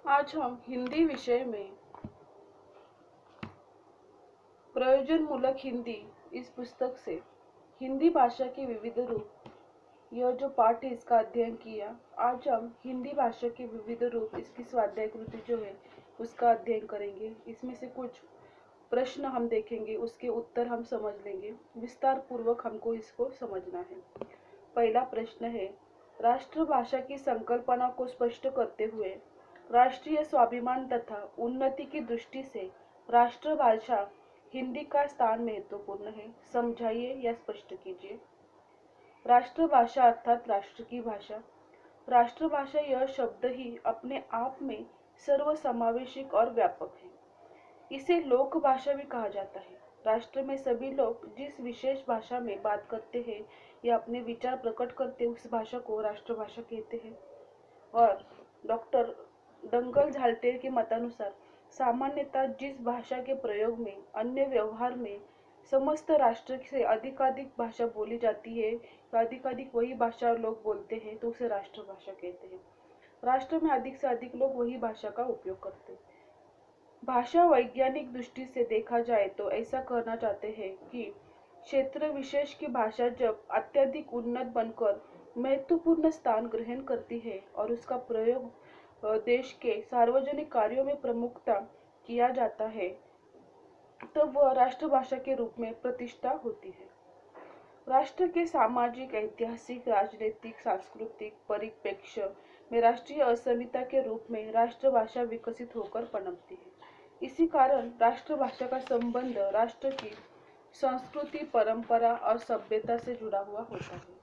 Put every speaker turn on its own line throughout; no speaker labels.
आज हम हिंदी विषय में प्रयोजनमूलक हिंदी इस पुस्तक से हिंदी भाषा के विविध रूप, यह जो पाठ है इसका अध्ययन किया। आज हम हिंदी भाषा के विविध रूप इसकी स्वाध्याय कृति जो है उसका अध्ययन करेंगे। इसमें से कुछ प्रश्न हम देखेंगे, उसके उत्तर हम समझ लेंगे। विस्तार पूर्वक हमको इसको समझना है। पहला प्रश्न है, राष्ट्रभाषा की संकल्पना को स्पष्ट करते हुए राष्ट्रीय स्वाभिमान तथा उन्नति की दृष्टि से राष्ट्रभाषा हिंदी का स्थान महत्वपूर्ण है। समझाइए या स्पष्ट कीजिए। राष्ट्रभाषा अर्थात राष्ट्र की भाषा। राष्ट्रभाषा यह शब्द ही अपने आप में सर्वसमावेशक और व्यापक है। इसे लोक भाषा भी कहा जाता है। राष्ट्र में सभी लोग जिस विशेष भाषा में बात करते हैं या अपने विचार प्रकट करते हैं उस भाषा को राष्ट्रभाषा कहते हैं। और डॉक्टर दंगल झालटेर के मतानुसार सामान्यतः जिस भाषा के प्रयोग में अन्य व्यवहार में समस्त राष्ट्र से अधिकाधिक भाषा बोली जाती है या अधिकाधिक वही भाषा लोग बोलते हैं तो उसे राष्ट्रभाषा कहते हैं। राष्ट्र में अधिक से अधिक लोग वही भाषा का उपयोग करते हैं। भाषा वैज्ञानिक दृष्टि से देखा जाए तो ऐसा कहना चाहते हैं कि क्षेत्र विशेष की भाषा जब अत्यधिक उन्नत बनकर महत्वपूर्ण स्थान ग्रहण करती है और उसका प्रयोग देश के सार्वजनिक कार्यों में प्रमुखता किया जाता है तब वह राष्ट्रभाषा के रूप में प्रतिष्ठा होती है। राष्ट्र के सामाजिक, ऐतिहासिक, राजनीतिक, सांस्कृतिक परिप्रेक्ष्य में राष्ट्रीय अस्मिता के रूप में राष्ट्रभाषा विकसित होकर पनपती है। इसी कारण राष्ट्रभाषा का संबंध राष्ट्र की संस्कृति, परंपरा और सभ्यता से जुड़ा हुआ होता है।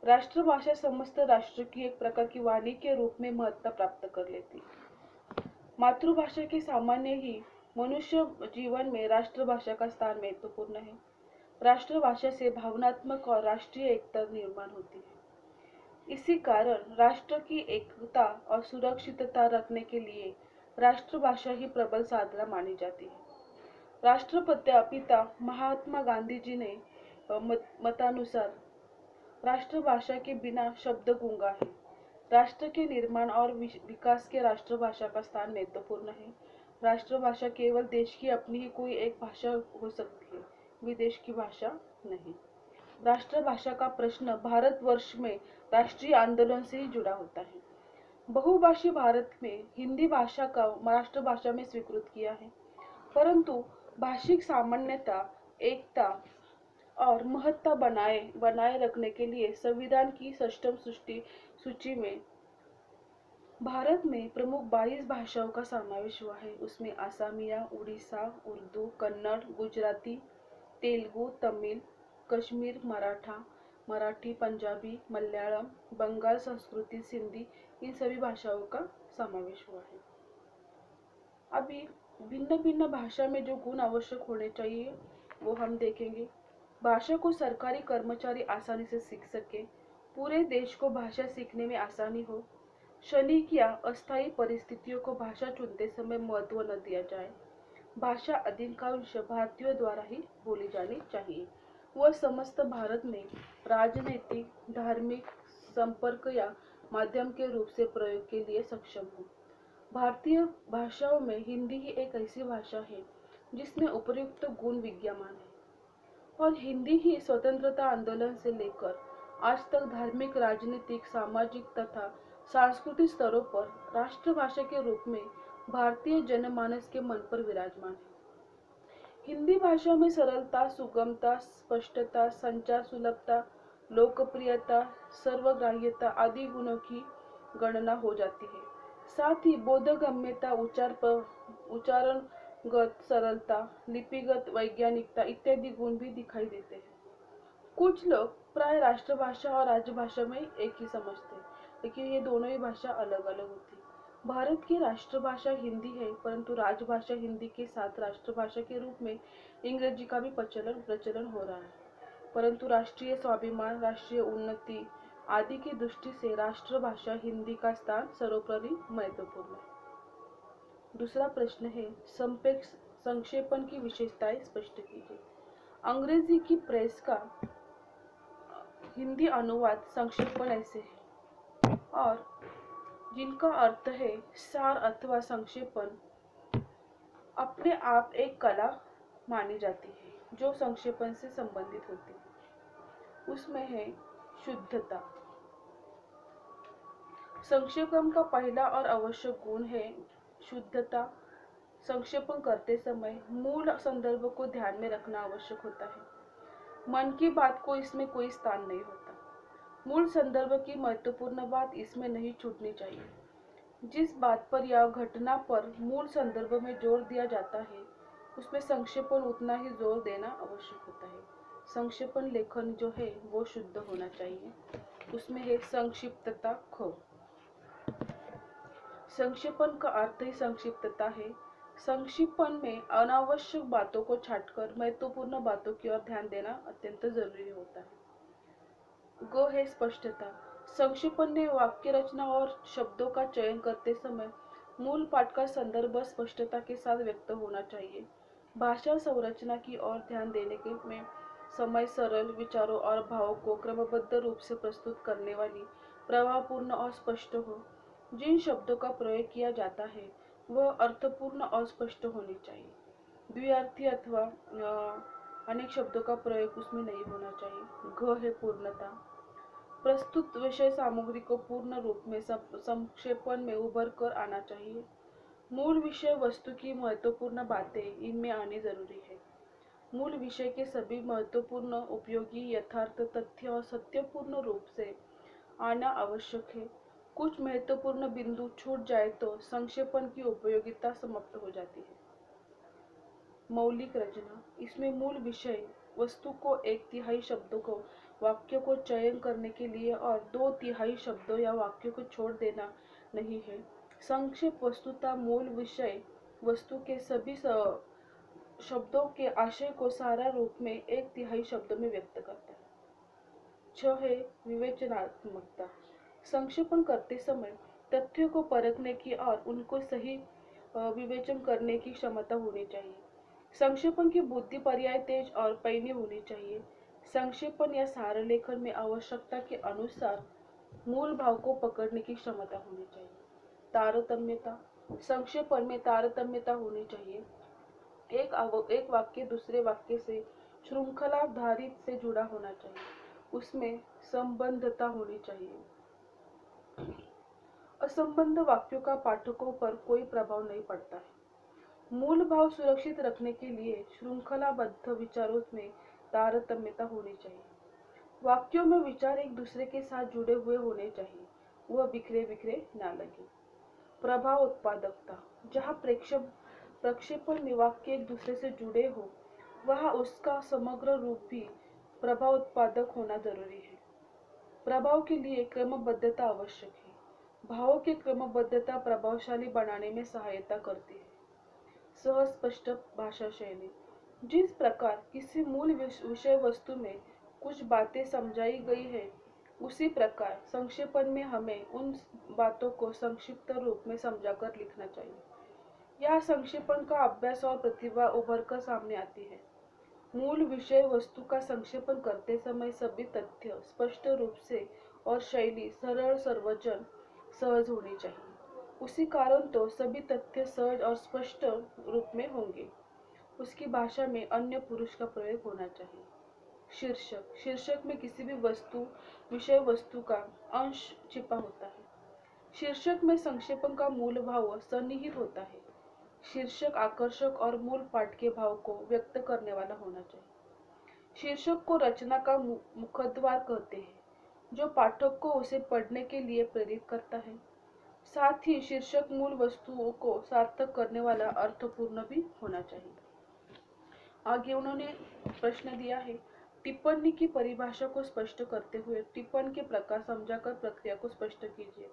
राष्ट्रभाषा समस्त राष्ट्र की एक प्रकार की वाणी के रूप में महत्ता प्राप्त कर लेती है। मातृभाषा के सामान्य ही मनुष्य जीवन में राष्ट्रभाषा का स्थान महत्वपूर्ण है। राष्ट्रभाषा से भावनात्मक और राष्ट्रीय एकता निर्माण होती है। इसी कारण राष्ट्र की एकता और सुरक्षितता रखने के लिए राष्ट्रभाषा ही प्रबल साधना मानी जाती है। राष्ट्रपिता महात्मा गांधी जी ने मतानुसार राष्ट्रभाषा के बिना शब्द गूंगा है। राष्ट्र के निर्माण और विकास के राष्ट्रभाषा का स्थान महत्वपूर्ण है। राष्ट्रभाषा केवल देश की अपनी ही कोई एक भाषा हो सकती है, विदेश की भाषा नहीं। राष्ट्रभाषा का प्रश्न भारतवर्ष में राष्ट्रीय आंदोलन से ही जुड़ा होता है। बहुभाषी भारत में हिंदी भाषा का राष्ट्रभाषा में स्वीकृत किया है, परंतु भाषिक सामान्यता, एकता और महत्ता बनाए रखने के लिए संविधान की षष्ठम सूची में भारत में प्रमुख 22 भाषाओं का समावेश हुआ है। उसमें असमिया, उड़ीसा, उर्दू, कन्नड़, गुजराती, तेलुगु, तमिल, कश्मीर, मराठी, पंजाबी, मलयालम, बंगाल संस्कृति, सिंधी, इन सभी भाषाओं का समावेश हुआ है। अभी भिन्न भिन्न भाषा में जो गुण आवश्यक होने चाहिए वो हम देखेंगे। भाषा को सरकारी कर्मचारी आसानी से सीख सके, पूरे देश को भाषा सीखने में आसानी हो, क्षणिक या अस्थायी परिस्थितियों को भाषा चुनते समय महत्व न दिया जाए, भाषा अधिकांश भारतीयों द्वारा ही बोली जानी चाहिए, वह समस्त भारत में राजनीतिक, धार्मिक संपर्क या माध्यम के रूप से प्रयोग के लिए सक्षम हो। भारतीय भाषाओं में हिंदी ही एक ऐसी भाषा है जिसमें उपयुक्त गुण विद्यमान है और हिंदी ही स्वतंत्रता आंदोलन से लेकर आज तक धार्मिक, राजनीतिक, सामाजिक तथा सांस्कृतिक स्तरों पर राष्ट्रभाषा के रूप में भारतीय जनमानस के मन पर विराजमान है। हिंदी भाषा में सरलता, सुगमता, स्पष्टता, संचार सुलभता, लोकप्रियता, सर्वग्राह्यता आदि गुणों की गणना हो जाती है। साथ ही बोधगम्यता, उच्चारणगत सरलता, लिपिगत वैज्ञानिकता इत्यादि गुण भी दिखाई देते हैं। कुछ लोग प्राय राष्ट्रभाषा और राजभाषा में एक ही समझते हैं, लेकिन ये दोनों ही भाषा अलग अलग होती है। भारत की राष्ट्रभाषा हिंदी है, परंतु राजभाषा हिंदी के साथ राष्ट्रभाषा के रूप में अंग्रेजी का भी प्रचलन हो रहा है। परंतु राष्ट्रीय स्वाभिमान, राष्ट्रीय उन्नति आदि की दृष्टि से राष्ट्रभाषा हिंदी का स्थान सर्वोपरि महत्वपूर्ण है। दूसरा प्रश्न है, संक्षेपण की विशेषताएं स्पष्ट कीजिए। अंग्रेजी की प्रेस का हिंदी अनुवाद संक्षेपण ऐसे है और जिनका अर्थ है सार अथवा संक्षेपण, अपने आप एक कला मानी जाती है जो संक्षेपण से संबंधित होती है। उसमें है शुद्धता। संक्षेपण का पहला और आवश्यक गुण है शुद्धता। संक्षेपण करते समय मूल संदर्भ को ध्यान में रखना आवश्यक होता है। मन की बात को इसमें कोई स्थान नहीं होता। मूल संदर्भ की महत्वपूर्ण बात इसमें नहीं छूटनी चाहिए। जिस बात पर या घटना पर मूल संदर्भ में जोर दिया जाता है उसमें संक्षेपण उतना ही जोर देना आवश्यक होता है। संक्षेपण लेखन जो है वो शुद्ध होना चाहिए। उसमें है संक्षिप्तता। ख, संक्षेपण का अर्थ ही संक्षिप्तता है। संक्षेपण में अनावश्यक बातों को छांटकर महत्वपूर्ण बातों की ओर ध्यान देना अत्यंत जरूरी होता है। ग है स्पष्टता। संक्षेपण में वाक्य रचना और शब्दों का चयन करते समय मूल पाठ का संदर्भ स्पष्टता के साथ व्यक्त होना चाहिए। भाषा संरचना की ओर ध्यान देने के में समय सरल विचारों और भावों को क्रमबद्ध रूप से प्रस्तुत करने वाली, प्रभावपूर्ण और स्पष्ट हो। जिन शब्दों का प्रयोग किया जाता है वह अर्थपूर्ण और स्पष्ट होनी चाहिए। द्विअर्थी अथवा अनेक शब्दों का प्रयोग उसमें नहीं होना चाहिए। घ है पूर्णता। प्रस्तुत विषय सामग्री को पूर्ण रूप में संक्षेपण में उभर कर आना चाहिए। मूल विषय वस्तु की महत्वपूर्ण बातें इनमें आनी जरूरी है। मूल विषय के सभी महत्वपूर्ण, उपयोगी, यथार्थ, तथ्य और सत्यपूर्ण रूप से आना आवश्यक है। कुछ महत्वपूर्ण बिंदु छूट जाए तो संक्षेपण की उपयोगिता समाप्त हो जाती है। मौलिक रचना। इसमें मूल विषय वस्तु को 1/3 शब्दों को वाक्य को चयन करने के लिए और 2/3 शब्दों या वाक्यों को छोड़ देना नहीं है। संक्षेप वस्तुतः मूल विषय वस्तु के सभी शब्दों के आशय को सारा रूप में 1/3 शब्दों में व्यक्त करता है। 6 है विवेचनात्मकता। संक्षेपण करते समय तथ्यों को परखने की और उनको सही विवेचन करने की क्षमता होनी चाहिए। संक्षेपण की बुद्धि पर्याय तेज और पैनी होनी चाहिए। संक्षेपण या सार लेखन में आवश्यकता के अनुसार मूल भाव को पकड़ने की क्षमता होनी चाहिए। तारतम्यता। संक्षेपण में तारतम्यता होनी चाहिए। एक वाक्य दूसरे वाक्य से श्रृंखलाधारित से जुड़ा होना चाहिए। उसमें संबद्धता होनी चाहिए। असंबद्ध वाक्यों का पाठकों पर कोई प्रभाव नहीं पड़ता है। मूल भाव सुरक्षित रखने के लिए श्रृंखलाबद्ध विचारों में तारतम्यता होनी चाहिए। वाक्यों में विचार एक दूसरे के साथ जुड़े हुए होने चाहिए, वह बिखरे बिखरे ना लगे। प्रभाव उत्पादकता। जहाँ प्रक्षेपण में वाक्य एक दूसरे से जुड़े हो वहाँ उसका समग्र रूप भी प्रभाव उत्पादक होना जरूरी है। प्रभाव के लिए क्रमबद्धता आवश्यक है। भावों की क्रमबद्धता प्रभावशाली बनाने में सहायता करती है। सहज स्पष्ट भाषा शैली। जिस प्रकार किसी मूल विषय वस्तु में कुछ बातें समझाई गई है उसी प्रकार संक्षेपण में हमें उन बातों को संक्षिप्त रूप में समझाकर लिखना चाहिए। यह संक्षेपण का अभ्यास और प्रतिभा उभर कर सामने आती है। मूल विषय वस्तु का संक्षेपण करते समय सभी तथ्य स्पष्ट रूप से और शैली सरल सर्वजन सहज होनी चाहिए। उसी कारण तो सभी तथ्य सहज और स्पष्ट रूप में होंगे। उसकी भाषा में अन्य पुरुष का प्रयोग होना चाहिए। शीर्षक। शीर्षक में किसी भी विषय वस्तु का अंश छिपा होता है। शीर्षक में संक्षेपण का मूल भाव सन्निहित होता है। शीर्षक आकर्षक और मूल पाठ के भाव को व्यक्त करने वाला होना चाहिए। शीर्षक को रचना का मुखद्वार कहते हैं, जो पाठक को उसे पढ़ने के लिए प्रेरित करता है। साथ ही शीर्षक मूल वस्तुओं को सार्थक करने वाला अर्थपूर्ण भी होना चाहिए। आगे उन्होंने प्रश्न दिया है, टिप्पणी की परिभाषा को स्पष्ट करते हुए टिप्पणी के प्रकार समझाकर प्रक्रिया को स्पष्ट कीजिए।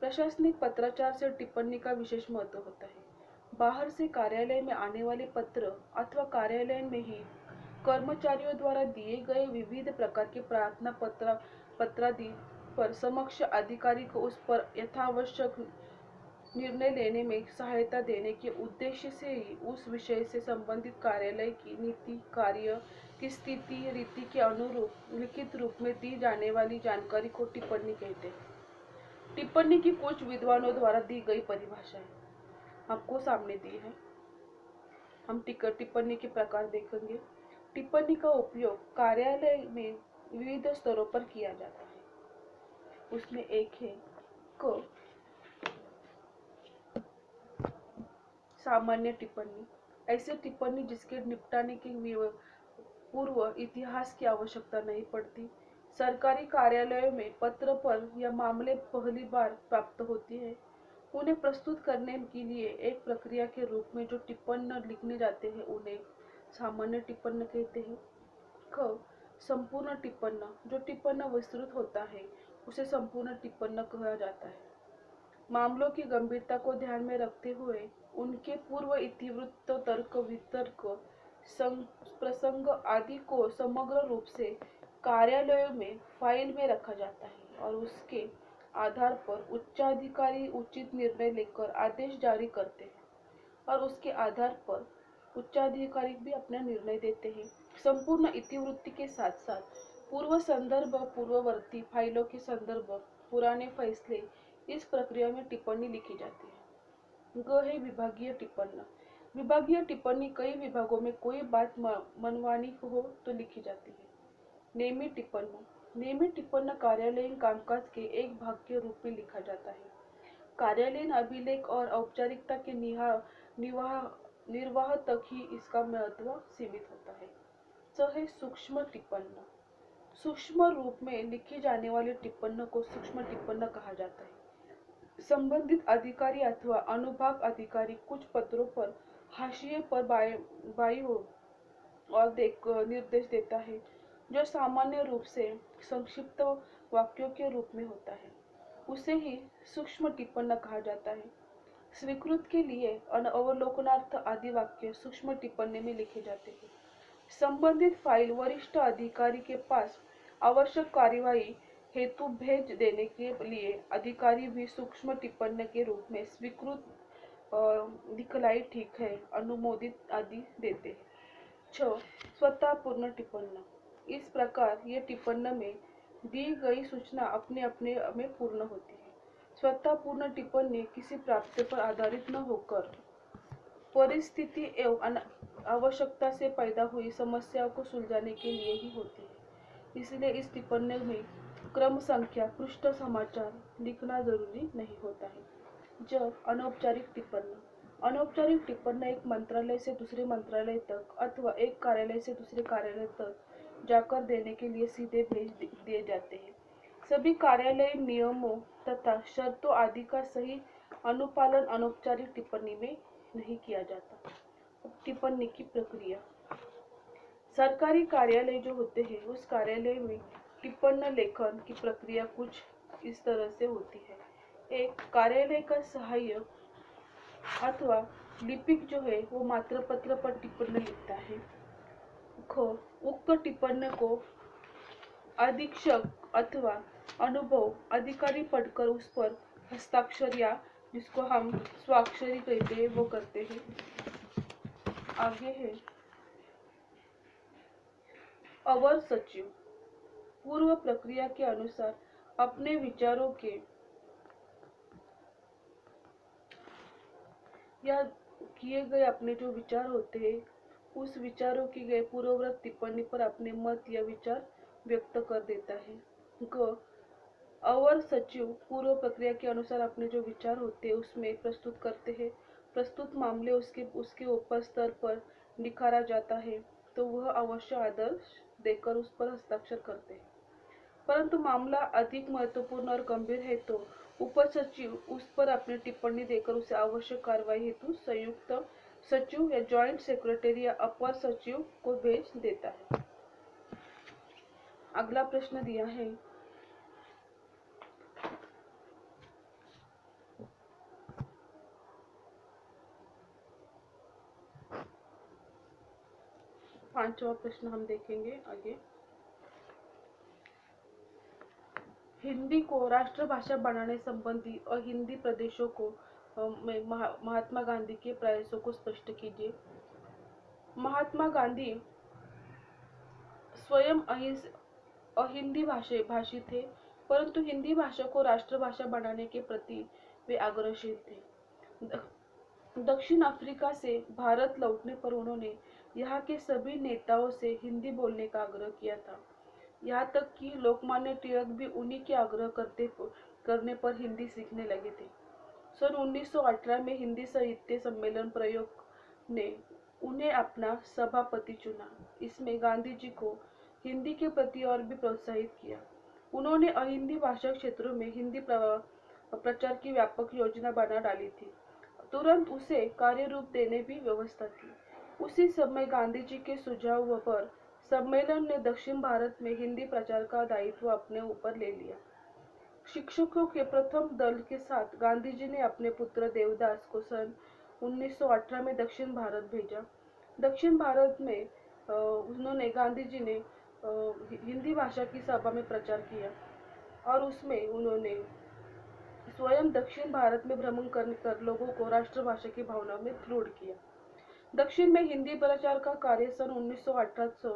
प्रशासनिक पत्राचार से टिप्पणी का विशेष महत्व होता है। बाहर से कार्यालय में आने वाले पत्र अथवा कार्यालय में ही कर्मचारियों द्वारा दिए गए विविध प्रकार के प्रार्थना पत्रादि पर समक्ष अधिकारी को उस पर यथावश्यक निर्णय लेने में सहायता देने के उद्देश्य से ही उस विषय से संबंधित कार्यालय की नीति, कार्य की स्थिति रीति के अनुरूप लिखित रूप में दी जाने वाली जानकारी को टिप्पणी कहते हैं। टिप्पणी की कुछ विद्वानों द्वारा दी गई परिभाषाएं आपको सामने दी है। हम टिप्पणी के प्रकार देखेंगे। टिप्पणी का उपयोग कार्यालय में विविध स्तरों पर किया जाता है। उसमें एक है क सामान्य टिप्पणी। ऐसे टिप्पणी जिसके निपटाने के पूर्व इतिहास की आवश्यकता नहीं पड़ती। सरकारी कार्यालयों में पत्र पर यह मामले पहली बार प्राप्त होती है। उन्हें प्रस्तुत करने के लिए एक प्रक्रिया के रूप में जो टिप्पणी लिखने जाते हैं उन्हें सामान्य टिप्पणी कहते हैं। ख संपूर्ण टिप्पणी। जो टिप्पणी विस्तृत होता है उसे संपूर्ण टिप्पणी कहा जाता है। मामलों की गंभीरता को ध्यान में रखते हुए उनके पूर्व इतिवृत्त तर्क वितर्क प्रसंग आदि को समग्र रूप से कार्यालयों में फाइल में रखा जाता है और उसके आधार पर उच्चाधिकारी उचित निर्णय लेकर आदेश जारी करते हैं और उसके आधार पर उच्चाधिकारी भी अपना निर्णय देते हैं। संपूर्ण इतिवृत्ति के साथ साथ पूर्व संदर्भ पूर्ववर्ती फाइलों के संदर्भ पुराने फैसले इस प्रक्रिया में टिप्पणी लिखी जाती है। ग है विभागीय टिप्पणी। विभागीय टिप्पणी कई विभागों में कोई बात मनमानी हो तो लिखी जाती है। नियमित टिप्पणी। नियमित टिप्पणी कार्यालयीन कामकाज के एक भाग के रूप में लिखा जाता है। कार्यालयीन अभिलेख और औपचारिकता के निर्वाह तक ही इसका महत्व सीमित होता है। स है सूक्ष्म टिप्पणी। सूक्ष्म रूप में लिखी जाने वाली टिप्पणी को सूक्ष्म टिप्पणी कहा जाता है। संबंधित अधिकारी अथवा अनुभाग अधिकारी कुछ पत्रों पर हाशिए पर बाई हो और निर्देश देता है जो सामान्य रूप से संक्षिप्त वाक्यों के रूप में होता है। उसे ही सूक्ष्म टिप्पणी कहा जाता है। स्वीकृत के लिए अवलोकनार्थ आदि वाक्य सूक्ष्म टिप्पणी में लिखे जाते हैं। संबंधित फाइल वरिष्ठ अधिकारी के पास आवश्यक कार्यवाही हेतु भेज देने के लिए अधिकारी भी सूक्ष्म टिप्पणी के रूप में स्वीकृत दिखलाई ठीक है अनुमोदित आदि देते हैं। 6 स्वतः पूर्ण टिप्पणी। इस प्रकार ये टिप्पणी में दी गई सूचना अपने अपने में पूर्ण होती है। स्वतः पूर्ण टिप्पणी किसी प्राप्ति पर आधारित न होकर परिस्थिति एवं आवश्यकता से पैदा हुई समस्याओं को सुलझाने के लिए ही होती है। इसलिए इस टिप्पणी में क्रम संख्या पृष्ठ समाचार लिखना जरूरी नहीं होता है। जब अनौपचारिक टिप्पणी। अनौपचारिक टिप्पणी एक मंत्रालय से दूसरे मंत्रालय तक अथवा एक कार्यालय से दूसरे कार्यालय तक जाकर देने के लिए सीधे भेज दिए जाते हैं। सभी कार्यालय नियमों तथा शर्तों आदि का सही अनुपालन अनौपचारिक टिप्पणी में नहीं किया जाता। टिप्पणी की प्रक्रिया। सरकारी कार्यालय जो होते हैं उस कार्यालय में टिप्पणी लेखन की प्रक्रिया कुछ इस तरह से होती है। एक कार्यालय का सहायक अथवा लिपिक जो है वो मात्र पत्र पर टिप्पणी लिखता है। ख उक्त टिप्पणी को अधीक्षक अथवा अनुभव अधिकारी पढ़कर उस पर हस्ताक्षर या जिसको हम स्वाक्षरी कहते हैं वो करते हैं। आगे है अवर सचिव। पूर्व प्रक्रिया के अनुसार अपने विचारों के या किए गए अपने जो विचार होते हैं उस विचारों की गए पूर्ववत टिप्पणी पर अपने मत या विचार व्यक्त कर देता है। ग अवर सचिव पूर्व प्रक्रिया के अनुसार अपने जो विचार होते हैं उसमें प्रस्तुत करते हैं। प्रस्तुत मामले उसके ऊपर स्तर पर निखारा जाता है तो वह अवश्य आदर्श देकर उस पर हस्ताक्षर करते हैं। परंतु मामला अधिक महत्वपूर्ण और गंभीर है तो उप सचिव उस पर अपनी टिप्पणी देकर उसे आवश्यक कार्रवाई हेतु संयुक्त सचिव या जॉइंट सेक्रेटरी या अपर सचिव को भेज देता है। अगला प्रश्न दिया है पांचवा प्रश्न हम देखेंगे आगे। हिंदी को राष्ट्रभाषा बनाने संबंधी और हिंदी प्रदेशों को महात्मा गांधी के प्रयासों को स्पष्ट कीजिए। महात्मा गांधी स्वयं अहिंदी भाषी थे, परंतु हिंदी भाषा को राष्ट्रभाषा बनाने के प्रति वे आग्रहशील थे। दक्षिण अफ्रीका से भारत लौटने पर उन्होंने यहाँ के सभी नेताओं से हिंदी बोलने का आग्रह किया था। यहाँ तक कि लोकमान्य तिलक भी उन्हीं के करने पर हिंदी सीखने लगे थे। सन 1918 में हिंदी साहित्य सम्मेलन प्रयोग ने उन्हें अपना सभापति चुना। इसमें गांधी जी को हिंदी के प्रति और भी प्रोत्साहित किया। उन्होंने अहिंदी भाषा क्षेत्रों में हिंदी प्रचार की व्यापक योजना बना डाली थी। तुरंत उसे कार्य रूप देने की व्यवस्था थी। उसी समय गांधी जी के सुझाव पर सम्मेलन ने दक्षिण भारत में हिंदी प्रचार का दायित्व अपने ऊपर ले लिया। शिक्षकों के प्रथम दल के साथ गांधी जी ने अपने पुत्र देवदास को सन 1918 में दक्षिण भारत भेजा। दक्षिण भारत में उन्होंने गांधी जी ने हिंदी भाषा की सभा में प्रचार किया और उसमें उन्होंने स्वयं दक्षिण भारत में भ्रमण कर लोगों को राष्ट्रभाषा की भावना में दृढ़ किया। दक्षिण में हिंदी प्रचार का कार्य सन 1918 से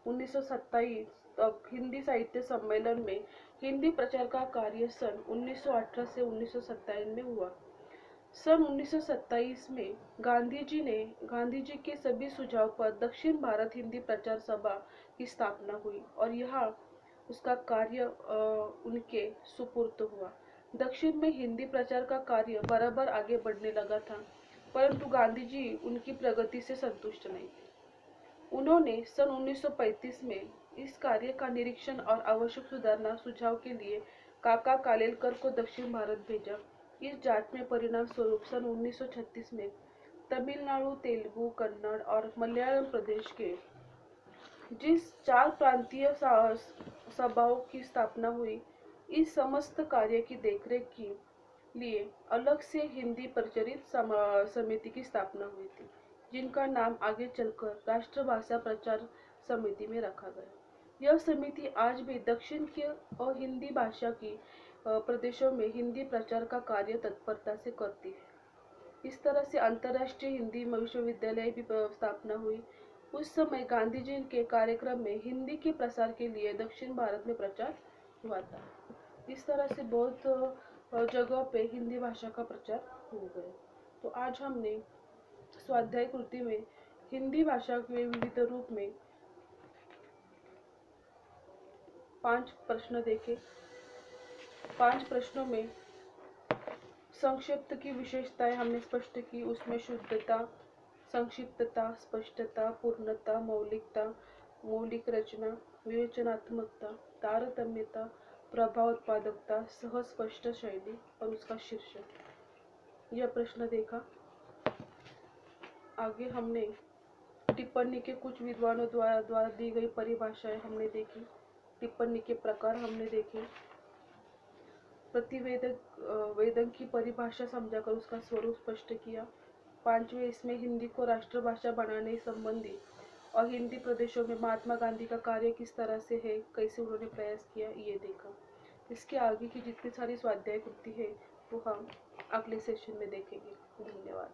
1927 तक हिंदी साहित्य सम्मेलन में हिंदी प्रचार का कार्य सन 1918 से 1927 में हुआ। सन 1927 में गांधी जी के सभी सुझाव पर दक्षिण भारत हिंदी प्रचार सभा की स्थापना हुई और यहाँ उसका कार्य उनके सुपुर्द हुआ। दक्षिण में हिंदी प्रचार का कार्य बराबर आगे बढ़ने लगा था, परंतु गांधी जी उनकी प्रगति से संतुष्ट नहीं थे। उन्होंने सन 1935 में इस कार्य का निरीक्षण और आवश्यक सुधारना सुझाव के लिए काका कालेलकर को दक्षिण भारत भेजा। इस जांच में परिणाम स्वरूप सन 1936 में तमिलनाडु, तेलुगु, कन्नड़ और मलयालम प्रदेश के जिस 4 प्रांतीय सभाओं की स्थापना हुई। इस समस्त कार्य की देखरेख के लिए अलग से हिंदी प्रचारित समिति की स्थापना हुई थी, जिनका नाम आगे चलकर राष्ट्रभाषा प्रचार समिति में रखा गया। यह समिति आज भी दक्षिण के और हिंदी भाषा की प्रदेशों में हिंदी प्रचार का कार्य तत्परता से करती है। इस तरह से अंतर्राष्ट्रीय हिंदी विश्वविद्यालय की स्थापना हुई। उस समय गांधी जी के कार्यक्रम में हिंदी के प्रसार के लिए दक्षिण भारत में प्रचार हुआ था। इस तरह से बहुत जगह पे हिंदी भाषा का प्रचार हो गया। तो आज हमने स्वाध्याय कृति में हिंदी भाषा के विविध रूप में 5 प्रश्न देखे। 5 प्रश्नों में संक्षिप्त की विशेषताएं हमने स्पष्ट की। उसमें शुद्धता, संक्षिप्तता, स्पष्टता, पूर्णता, मौलिकता, मौलिक रचना, विवेचनात्मकता, तारतम्यता, प्रभाव उत्पादकता, सहज स्पष्ट शैली और उसका शीर्षक, यह प्रश्न देखा। आगे हमने टिप्पणी के कुछ विद्वानों द्वारा दी गई परिभाषाएं हमने देखी। टिप्पणी के प्रकार हमने देखे। प्रतिवेदन की परिभाषा समझाकर उसका स्वरूप स्पष्ट किया। 5वें इसमें हिंदी को राष्ट्रभाषा बनाने संबंधी और हिंदी प्रदेशों में महात्मा गांधी का कार्य किस तरह से है, कैसे उन्होंने प्रयास किया, ये देखा। इसके आगे की जितनी सारी स्वाध्याय कृति है वो हम अगले सेशन में देखेंगे। धन्यवाद।